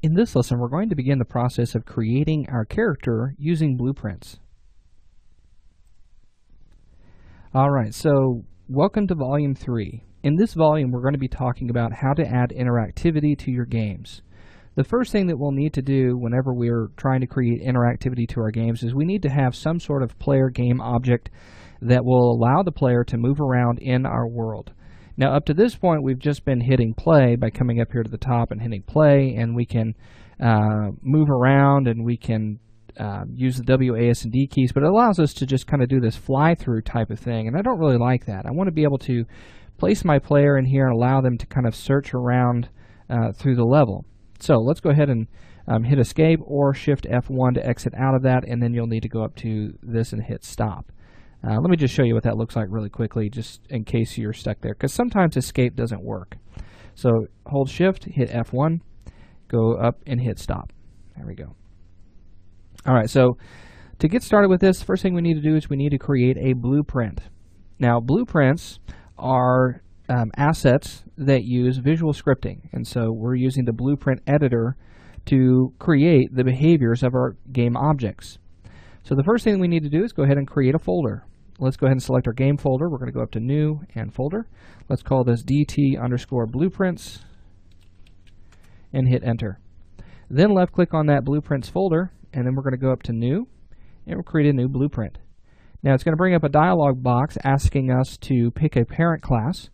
In this lesson, we're going to begin the process of creating our character using blueprints. Alright, so welcome to Volume 3. In this volume, we're going to be talking about how to add interactivity to your games. The first thing that we'll need to do whenever we're trying to create interactivity to our games is we need to have some sort of player game object that will allow the player to move around in our world. Now, up to this point, we've just been hitting play by coming up here to the top and hitting play, and we can move around and we can use the W, A, S, and D keys, but it allows us to just kind of do this fly-through type of thing, and I don't really like that. I want to be able to place my player in here and allow them to kind of search around through the level. So let's go ahead and hit Escape or Shift F1 to exit out of that, and then you'll need to go up to this and hit Stop. Let me just show you what that looks like really quickly, just in case you're stuck there, because sometimes Escape doesn't work. So hold Shift, hit F1, go up and hit Stop. There we go. Alright, so to get started with this, first thing we need to do is we need to create a blueprint. Now, blueprints are assets that use visual scripting, and so we're using the blueprint editor to create the behaviors of our game objects. So the first thing we need to do is go ahead and create a folder. Let's go ahead and select our game folder. We're going to go up to New and Folder. Let's call this DT_blueprints and hit Enter. Then left click on that blueprints folder, and then we're going to go up to New and we'll create a new blueprint. Now it's going to bring up a dialog box asking us to pick a parent class,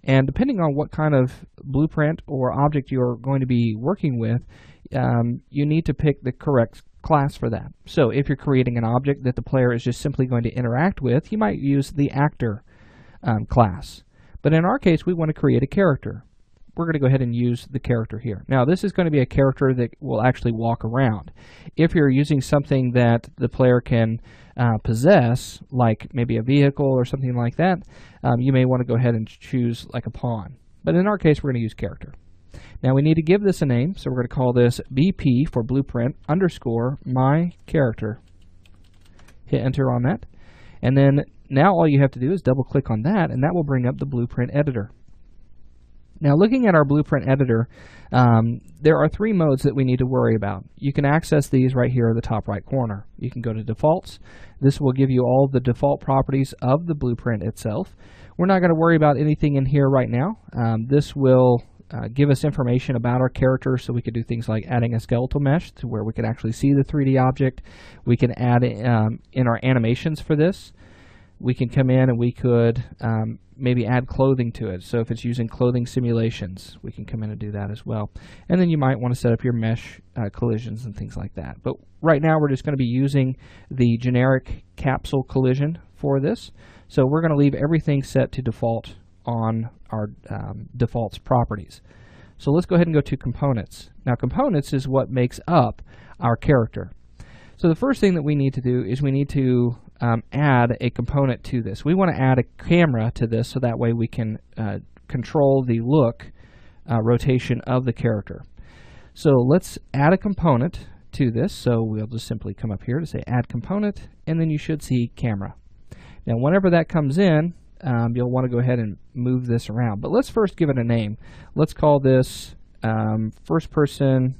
and depending on what kind of blueprint or object you're going to be working with, you need to pick the correct class for that. So if you're creating an object that the player is just simply going to interact with, you might use the actor class. But in our case, we want to create a character. We're going to go ahead and use the character here. Now, this is going to be a character that will actually walk around. If you're using something that the player can possess, like maybe a vehicle or something like that, you may want to go ahead and choose like a pawn. But in our case, we're going to use character. Now we need to give this a name, so we're going to call this BP for blueprint _ my character. Hit Enter on that. And then now all you have to do is double click on that, and that will bring up the blueprint editor. Now looking at our blueprint editor, there are three modes that we need to worry about. You can access these right here in the top right corner. You can go to Defaults. This will give you all the default properties of the blueprint itself. We're not going to worry about anything in here right now. This will give us information about our character, so we could do things like adding a skeletal mesh to where we can actually see the 3D object. We can add in our animations for this. We can come in and we could maybe add clothing to it. So if it's using clothing simulations, we can come in and do that as well. And then you might want to set up your mesh collisions and things like that. But right now we're just going to be using the generic capsule collision for this. So we're going to leave everything set to default on our defaults properties. So let's go ahead and go to components. Now components is what makes up our character. So the first thing that we need to do is we need to add a component to this. We want to add a camera to this so that way we can control the look rotation of the character. So let's add a component to this. So we'll just simply come up here to say add component, and then you should see camera. Now whenever that comes in, you'll want to go ahead and move this around. But let's first give it a name. Let's call this first person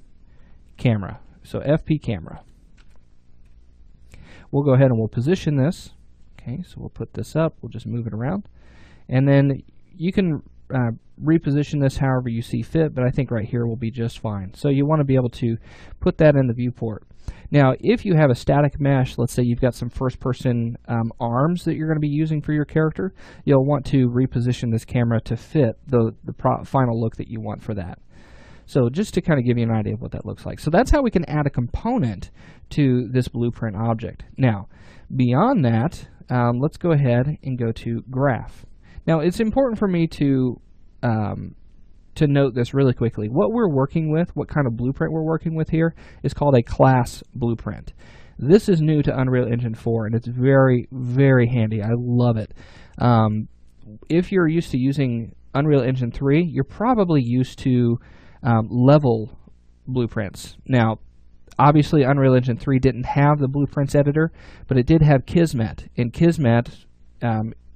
camera. So FP camera. We'll go ahead and we'll position this. Okay, so we'll put this up. We'll just move it around. And then you can reposition this however you see fit, but I think right here will be just fine. So you want to be able to put that in the viewport. Now, if you have a static mesh, let's say you've got some first-person arms that you're going to be using for your character, you'll want to reposition this camera to fit the final look that you want for that. So just to kind of give you an idea of what that looks like. So that's how we can add a component to this blueprint object. Now, beyond that, let's go ahead and go to Graph. Now, it's important for me to note this really quickly. What we're working with, what kind of blueprint we're working with here, is called a class blueprint. This is new to Unreal Engine 4, and it's very, very handy. I love it. If you're used to using Unreal Engine 3, you're probably used to level blueprints. Now, obviously, Unreal Engine 3 didn't have the blueprints editor, but it did have Kismet. And Kismet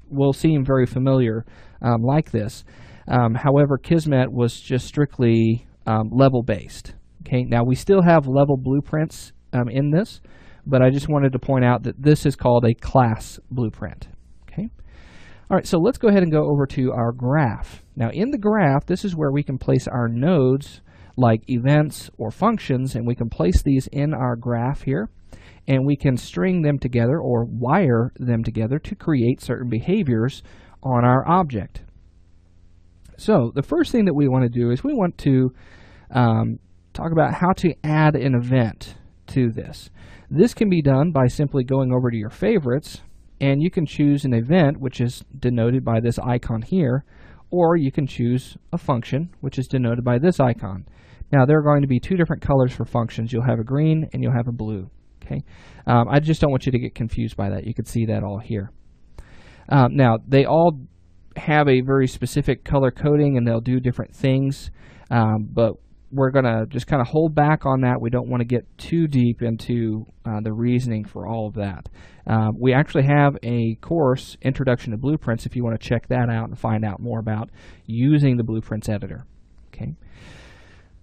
will seem very familiar like this. However, Kismet was just strictly level-based. Okay, now we still have level blueprints in this, but I just wanted to point out that this is called a class blueprint. Okay. All right, so let's go ahead and go over to our graph. Now in the graph, this is where we can place our nodes like events or functions, and we can place these in our graph here, and we can string them together or wire them together to create certain behaviors on our object. So the first thing that we want to do is we want to talk about how to add an event to this. This can be done by simply going over to your favorites, and you can choose an event, which is denoted by this icon here, or you can choose a function, which is denoted by this icon. Now there are going to be two different colors for functions. You'll have a green and you'll have a blue. Okay, I just don't want you to get confused by that. You can see that all here. Now they all have a very specific color coding and they'll do different things, but we're going to just kind of hold back on that. We don't want to get too deep into the reasoning for all of that. We actually have a course, Introduction to Blueprints, if you want to check that out and find out more about using the Blueprints editor. Okay,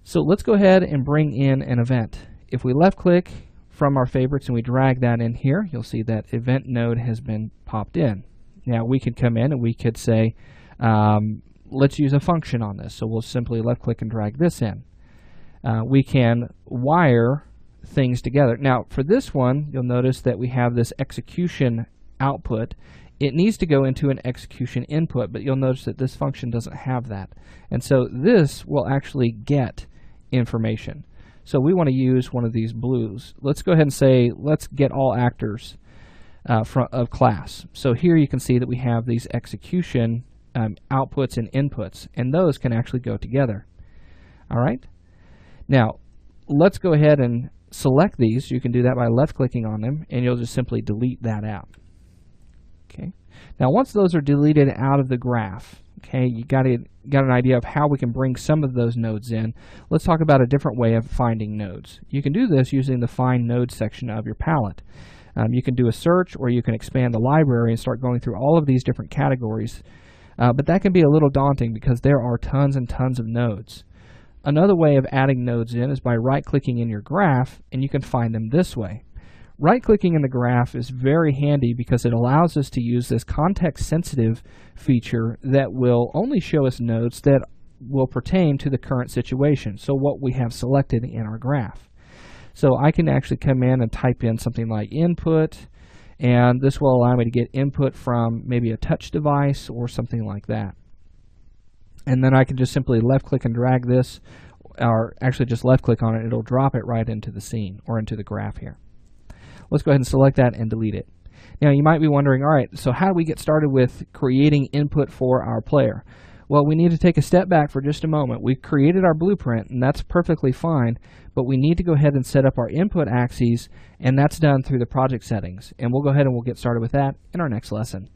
so let's go ahead and bring in an event. If we left click from our favorites and we drag that in here, you'll see that event node has been popped in. Now we could come in and we could say, let's use a function on this. So we'll simply left click and drag this in. We can wire things together. Now for this one, you'll notice that we have this execution output. It needs to go into an execution input, but you'll notice that this function doesn't have that. And so this will actually get information. So we want to use one of these blues. Let's go ahead and say, let's get all actors of class. So here you can see that we have these execution outputs and inputs, and those can actually go together. All right. Now, let's go ahead and select these. You can do that by left-clicking on them, and you'll just simply delete that out. Okay. Now, once those are deleted out of the graph, okay, you got an idea of how we can bring some of those nodes in. Let's talk about a different way of finding nodes. You can do this using the Find Nodes section of your palette. You can do a search, or you can expand the library and start going through all of these different categories. But that can be a little daunting because there are tons and tons of nodes. Another way of adding nodes in is by right-clicking in your graph, and you can find them this way. Right-clicking in the graph is very handy because it allows us to use this context-sensitive feature that will only show us nodes that will pertain to the current situation, so what we have selected in our graph. So I can actually come in and type in something like input, and this will allow me to get input from maybe a touch device or something like that. And then I can just simply left-click and drag this, or actually just left-click on it. It'll drop it right into the scene or into the graph here. Let's go ahead and select that and delete it. Now you might be wondering, all right, so how do we get started with creating input for our player? Well, we need to take a step back for just a moment. We've created our blueprint, and that's perfectly fine, but we need to go ahead and set up our input axes, and that's done through the project settings. And we'll go ahead and we'll get started with that in our next lesson.